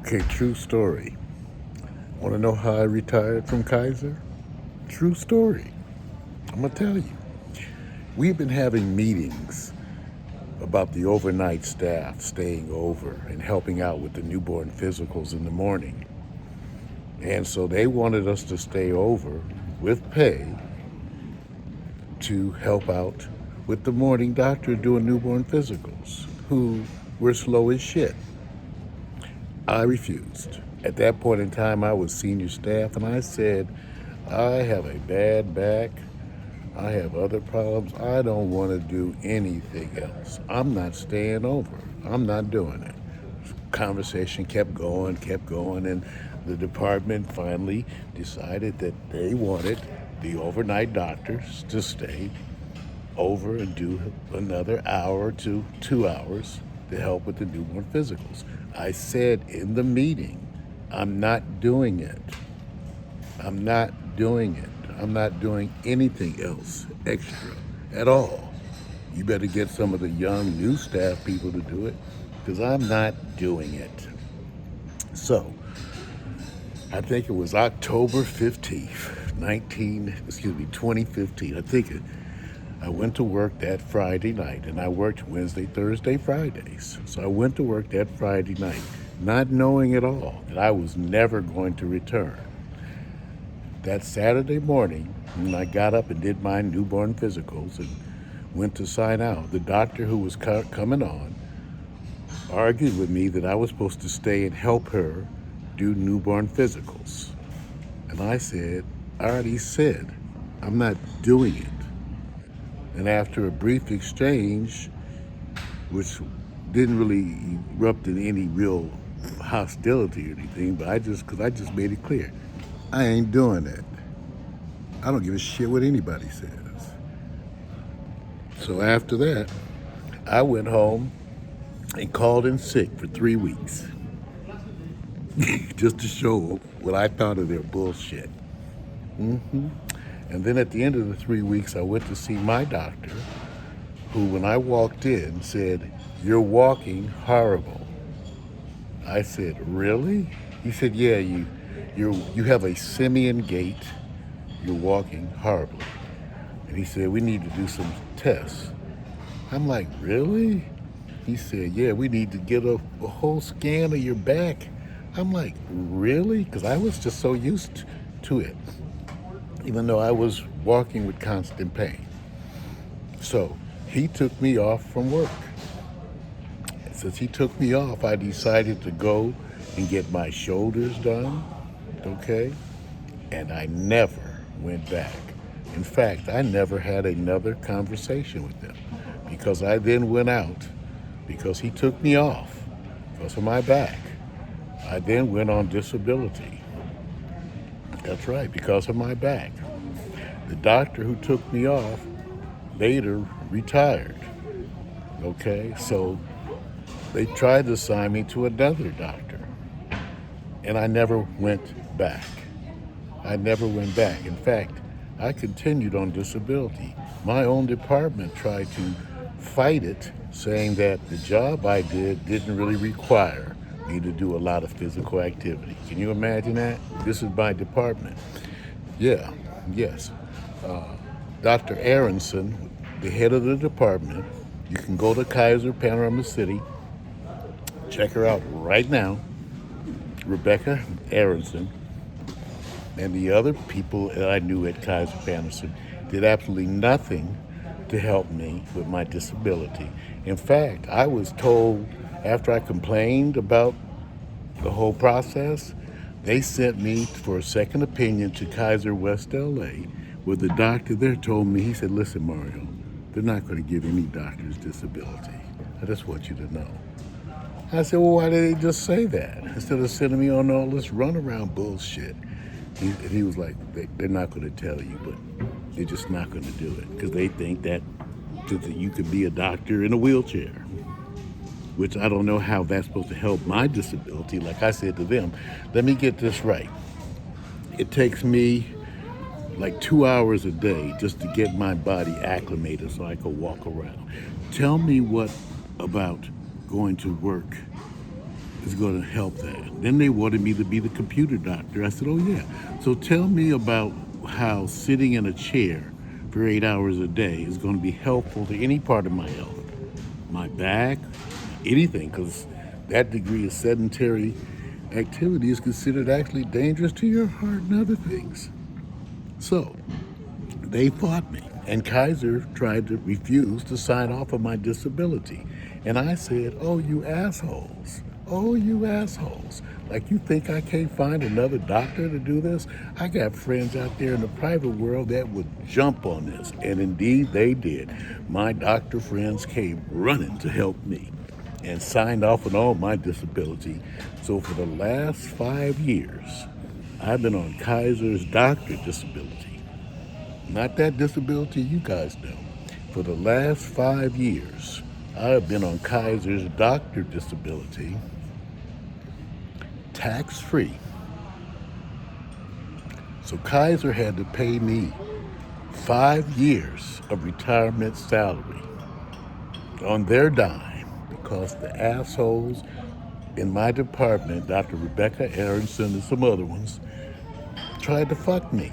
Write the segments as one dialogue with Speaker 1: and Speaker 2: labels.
Speaker 1: Okay, true story. Want to know how I retired from Kaiser? True story. I'm going to tell you. We've been having meetings about the overnight staff staying over and helping out with the newborn physicals in the morning. And so they wanted us to stay over with pay to help out with the morning doctor doing newborn physicals, who were slow as shit. I refused. At that point in time, I was senior staff, and I said, I have a bad back. I have other problems. I don't want to do anything else. I'm not staying over. I'm not doing it. Conversation kept going, and the department finally decided that they wanted the overnight doctors to stay over and do another hour to 2 hours to help with the newborn physicals. I said in the meeting, I'm not doing it. I'm not doing it. I'm not doing anything else extra at all. You better get some of the young new staff people to do it, because I'm not doing it. So, I think it was October 15th, 2015. I went to work that Friday night, and I worked Wednesday, Thursday, Fridays. So I went to work that Friday night, not knowing at all that I was never going to return. That Saturday morning, when I got up and did my newborn physicals and went to sign out, the doctor who was coming on argued with me that I was supposed to stay and help her do newborn physicals. And I said, I already said, I'm not doing it. And after a brief exchange, which didn't really erupt in any real hostility or anything, but because I just made it clear, I ain't doing it. I don't give a shit what anybody says. So after that, I went home and called in sick for 3 weeks just to show what I thought of their bullshit. And then at the end of the 3 weeks, I went to see my doctor, who, when I walked in, said, "You're walking horrible." I said, "Really?" He said, "Yeah, you have a simian gait. You're walking horribly." And he said, "We need to do some tests." I'm like, "Really?" He said, "Yeah, we need to get a whole scan of your back." I'm like, "Really?" Because I was just so used to it, even though I was walking with constant pain. So he took me off from work. Since he took me off, I decided to go and get my shoulders done, okay? And I never went back. In fact, I never had another conversation with him, because I then went out, because he took me off because of my back. I then went on disability. That's right, because of my back. The doctor who took me off later retired. Okay, so they tried to assign me to another doctor, and I never went back. I never went back. In fact, I continued on disability. My own department tried to fight it, saying that the job I did didn't really require me to do a lot of physical activity. Can you imagine that? This is my department. Yeah, yes. Dr. Aronson, the head of the department, you can go to Kaiser, Panorama City, check her out right now, Rebecca Aronson, and the other people that I knew at Kaiser Panorama did absolutely nothing to help me with my disability. In fact, I was told, after I complained about the whole process, they sent me for a second opinion to Kaiser West LA, where the doctor there told me, he said, "Listen, Mario, they're not going to give any doctors disability. I just want you to know." I said, "Well, why did they just say that instead of sending me on all this runaround bullshit?" He was like, they're not going to tell you, but they're just not going to do it, because they think that you could be a doctor in a wheelchair, which I don't know how that's supposed to help my disability. Like I said to them, let me get this right. It takes me like 2 hours a day just to get my body acclimated so I can walk around. Tell me what about going to work is going to help that. Then they wanted me to be the computer doctor. I said, oh, yeah. So tell me about how sitting in a chair for 8 hours a day is going to be helpful to any part of my health, my back, anything, because that degree of sedentary activity is considered actually dangerous to your heart and other things. So they fought me, and Kaiser tried to refuse to sign off on my disability. And I said, oh, you assholes. Oh, you assholes. Like, you think I can't find another doctor to do this? I got friends out there in the private world that would jump on this. And indeed, they did. My doctor friends came running to help me and signed off on all my disability. So for the last 5 years, I've been on Kaiser's doctor disability. Not that disability you guys know. For the last 5 years, I have been on Kaiser's doctor disability, tax-free. So Kaiser had to pay me 5 years of retirement salary on their dime because the assholes in my department, Dr. Rebecca Aronson and some other ones, tried to fuck me.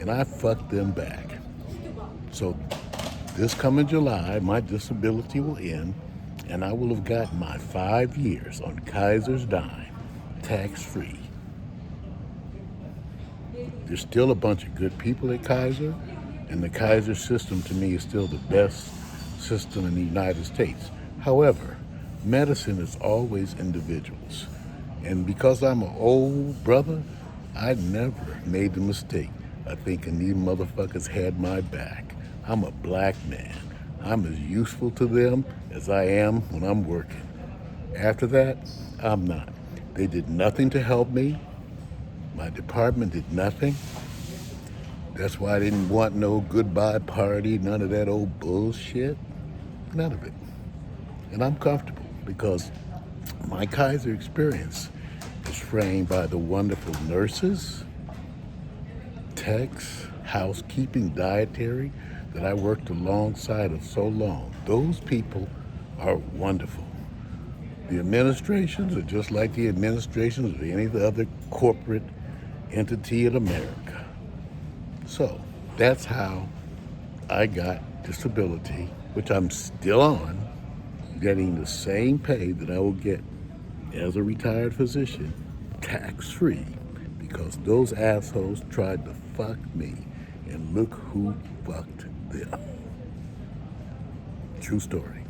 Speaker 1: And I fucked them back. So this coming July, my disability will end, and I will have gotten my 5 years on Kaiser's dime, tax-free. There's still a bunch of good people at Kaiser, and the Kaiser system to me is still the best system in the United States. However, medicine is always individuals. And because I'm an old brother, I never made the mistake of thinking these motherfuckers had my back. I'm a black man. I'm as useful to them as I am when I'm working. After that, I'm not. They did nothing to help me. My department did nothing. That's why I didn't want no goodbye party, none of that old bullshit. None of it. And I'm comfortable because my Kaiser experience is framed by the wonderful nurses, techs, housekeeping, dietary that I worked alongside of so long. Those people are wonderful. The administrations are just like the administrations of any other corporate entity in America. So that's how I got disability, which I'm still on, getting the same pay that I will get as a retired physician, tax-free, because those assholes tried to fuck me, and look who fucked them. True story.